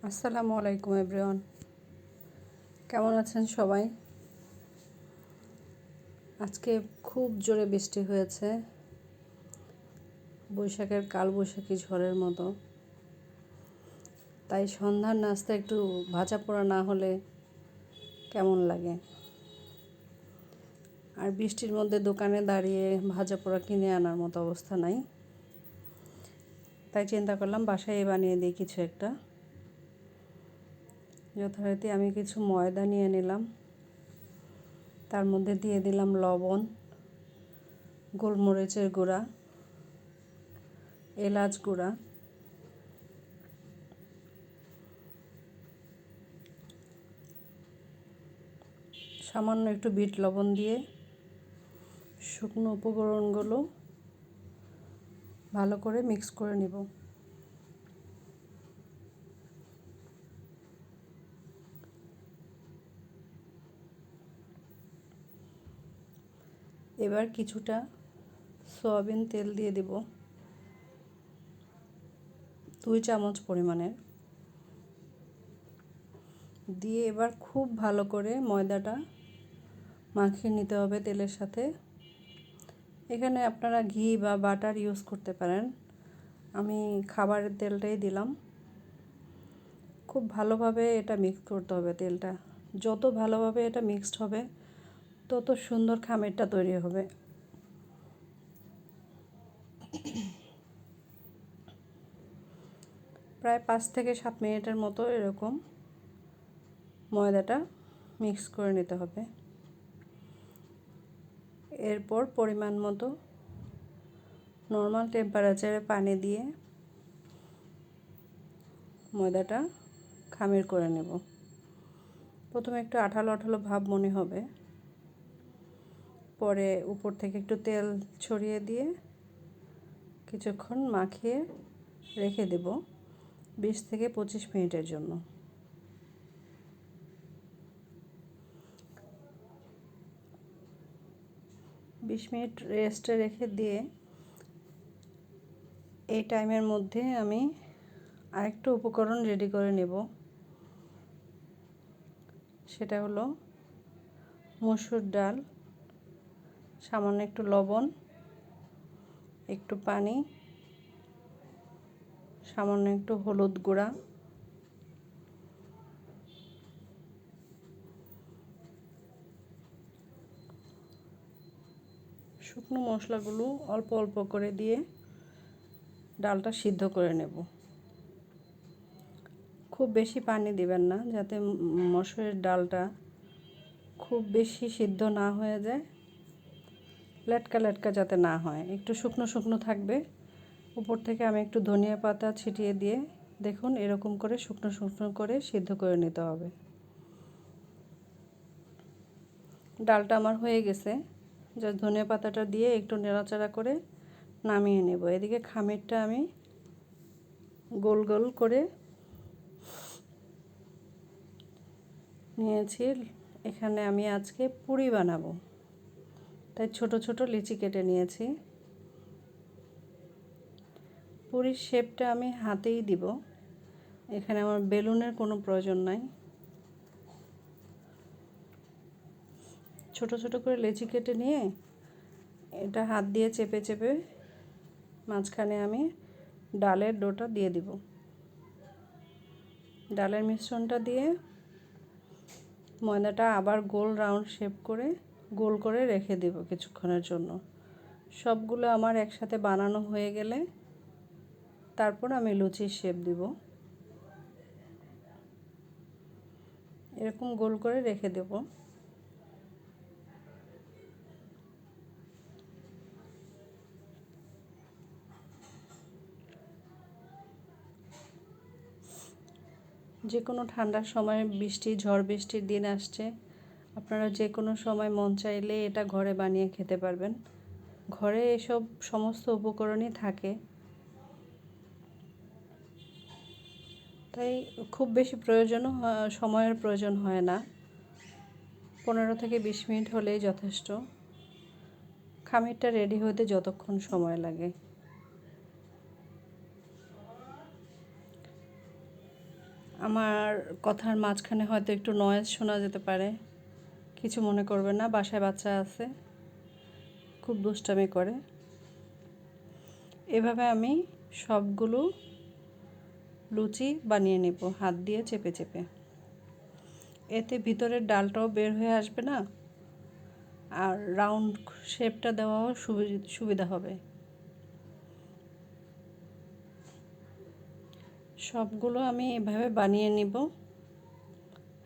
আসসালামু আলাইকুম এভরিওয়ান, কেমন আছেন সবাই? আজকে খুব জোরে বৃষ্টি হয়েছে, বৈশাখের কালবৈশাখী ঝড়ের মতো। তাই সন্ধ্যার নাস্তা একটু ভাজা পোড়া না হলে কেমন লাগে। আর বৃষ্টির মধ্যে দোকানে দাঁড়িয়ে ভাজা পোড়া কিনে আনার মতো অবস্থা নাই। তাই চিন্তা করলাম বাসায় বানিয়ে দিই কিছু একটা। যথারীতি আমি কিছু ময়দা নিয়ে নিলাম, তার মধ্যে দিয়ে দিলাম লবণ, গোলমরিচের গুঁড়া, এলাচ গুঁড়া, সামান্য একটু বিট লবণ দিয়ে শুকনো উপকরণগুলো ভালো করে মিক্স করে নিব। এবার কিছুটা সয়াবিন তেল দিয়ে দিব, 2 চামচ পরিমাণের। দিয়ে এবার খুব ভালো করে ময়দাটা মাখিয়ে নিতে হবে তেলের সাথে। এখানে আপনারা ঘি বা বাটার ইউজ করতে পারেন, আমি খাবারের তেলটাই দিলাম। খুব ভালোভাবে এটা মিক্স করতে হবে। তেলটা যত ভালোভাবে এটা মিক্সড হবে তত সুন্দর খামিরটা তৈরি হবে। প্রায় 5 থেকে 7 মিনিটের মতো এরকম ময়দাটা মিক্স করে নিতে হবে। এরপর পরিমাণ মতো নর্মাল টেম্পারেচারে পানি দিয়ে ময়দাটা খামির করে নেব। প্রথমে একটু আঠালো আঠালো ভাব মনে হবে, পরে উপর থেকে একটু তেল ছড়িয়ে দিয়ে কিছুক্ষণ মাখিয়ে রেখে দেব 20 থেকে 25 মিনিটের জন্য। বিশ মিনিট রেস্টে রেখে দিয়ে এই টাইমের মধ্যে আমি আরেকটা উপকরণ রেডি করে নেব। সেটা হলো মসুর ডাল, সামান্য একটু লবণ, একটু পানি, সামান্য একটু হলুদ গুঁড়া, শুকনো মশলাগুলো অল্প অল্প করে দিয়ে ডালটা সিদ্ধ করে নেব। খুব বেশি পানি দিবেন না, যাতে মসুরের ডালটা খুব বেশি সিদ্ধ না হয়ে যায়, লেটকা লেটকা যাতে না হয়, একটু শুকনো শুকনো থাকবে। উপর থেকে আমি একটু ধনিয়া পাতা ছিটিয়ে দিয়ে দেখুন এরকম করে শুকনো শুকনো করে সিদ্ধ করে নিতে হবে। ডালটা আমার হয়ে গেছে, জাস্ট ধনিয়া পাতাটা দিয়ে একটু নাড়াচাড়া করে নামিয়ে নেব। এদিকে খামিরটা আমি গোল গোল করে নিয়েছি। এখানে আমি আজকে পুরি বানাবো, তাই ছোট ছোট লিচি কেটে নিয়েছি। পুরির শেপটা আমি হাতেই দিব, এখানে আমার বেলুনের কোনো প্রয়োজন নাই। ছোট ছোট করে লিচি কেটে নিয়ে এটা হাত দিয়ে চেপে চেপে মাঝখানে আমি ডালের ডোটা দিয়ে দিব। ডালের মিশ্রণটা দিয়ে ময়দাটা আবার গোল রাউন্ড শেপ করে গোল করে রেখে দেব কিছুক্ষণের জন্য। সবগুলো আমার একসাথে বানানো হয়ে গেলে তারপর আমি লুচির শেপ দিব। এরকম গোল করে রেখে দেব। যে কোনো ঠান্ডার সময় ঝড় বৃষ্টির দিন আসছে, আপনারা যে কোনো সময় মন চাইলে এটা ঘরে বানিয়ে খেতে পারবেন। ঘরে এসব সমস্ত উপকরণই থাকে, তাই খুব বেশি সময়ের প্রয়োজন হয় না। 15 থেকে 20 মিনিট হলেই যথেষ্ট। খামিরটা রেডি হতে যতক্ষণ সময় লাগে। আমার কথার মাঝখানে হয়তো একটু নয়েজ শোনা যেতে পারে, কিছু মনে করবেন না, বাসায় বাচ্চা আছে, খুব দুষ্টামি করে। এভাবে আমি সবগুলো লুচি বানিয়ে নেব হাত দিয়ে চেপে চেপে। এতে ভিতরের ডালটাও বের হয়ে আসবে না, আর রাউন্ড শেপটা দেওয়াও সুবিধা হবে। সবগুলো আমি এভাবে বানিয়ে নিব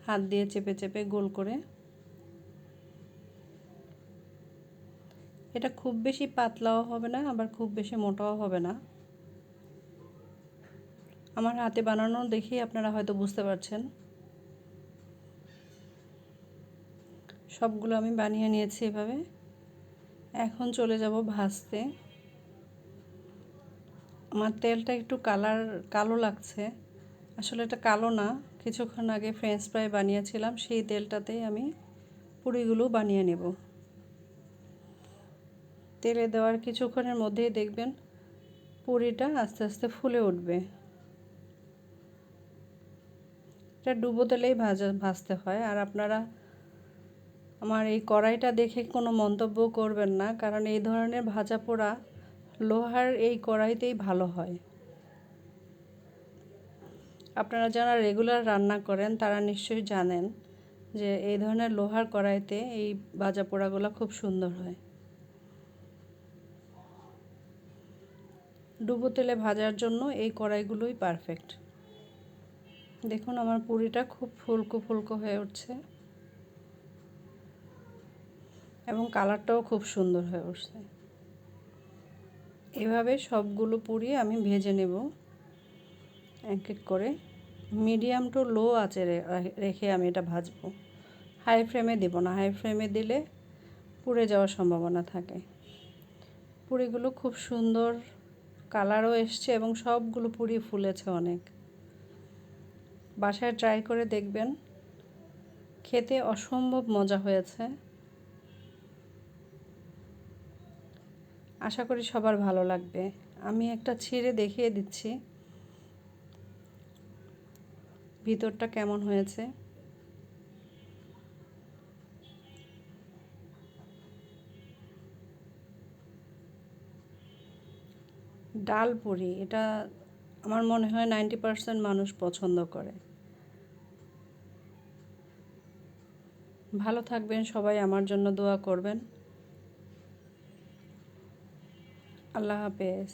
হাত দিয়ে চেপে চেপে গোল করে। এটা খুব বেশি পাতলাও হবে না, আবার খুব বেশি মোটাও হবে না। আমার হাতে বানানো দেখেই আপনারা হয়তো বুঝতে পারছেন। সবগুলো আমি বানিয়ে নিয়েছি এভাবে। এখন চলে যাব ভাজতে। আমার তেলটা একটু কালো লাগছে, আসলে এটা কালো না, কিছুক্ষণ আগে ফ্রেঞ্চ ফ্রাই বানিয়েছিলাম সেই তেলটাতেই আমি পুরিগুলো বানিয়ে নেব। তেলে দেওয়ার কিছুক্ষণের মধ্যেই দেখবেন পুরিটা আস্তে আস্তে ফুলে উঠবে। এটা ডুবো তেলেই ভাজতে হয়। আর আপনারা আমার এই কড়াইটা দেখে কোনো মন্তব্য করবেন না, কারণ এই ধরনের ভাজা পোড়া লোহার এই কড়াইতেই ভালো হয়। আপনারা যারা রেগুলার রান্না করেন তারা নিশ্চয়ই জানেন যে এই ধরনের লোহার কড়াইতে এই ভাজা পোড়াগুলো খুব সুন্দর হয়। ডুবো তেলে ভাজার জন্য এই কড়াইগুলোই পারফেক্ট। দেখুন আমার পুরিটা খুব ফুলকো ফুলকো হয়ে উঠছে এবং কালারটাও খুব সুন্দর হয়ে উঠছে। এভাবে সবগুলো পুরি আমি ভেজে নেব এক এক করে। মিডিয়াম টু লো আঁচে রেখে আমি এটা ভাজবো, হাই ফ্লেমে দেব না, হাই ফ্লেমে দিলে পুড়ে যাওয়ার সম্ভাবনা থাকে। পুরিগুলো খুব সুন্দর কালারও এসছে এবং সবগুলো পুরি ফুলেছে অনেক। বাসায় ট্রাই করে দেখবেন, খেতে অসম্ভব মজা হয়েছে। আশা করি সবার ভালো লাগবে। আমি একটা ছিঁড়ে দেখিয়ে দিচ্ছি ভিতরটা কেমন হয়েছে। ডাল পুরি এটা আমার মনে হয় 90% মানুষ পছন্দ করে। ভালো থাকবেন সবাই, আমার জন্য দোয়া করবেন। আল্লাহ হাফেজ।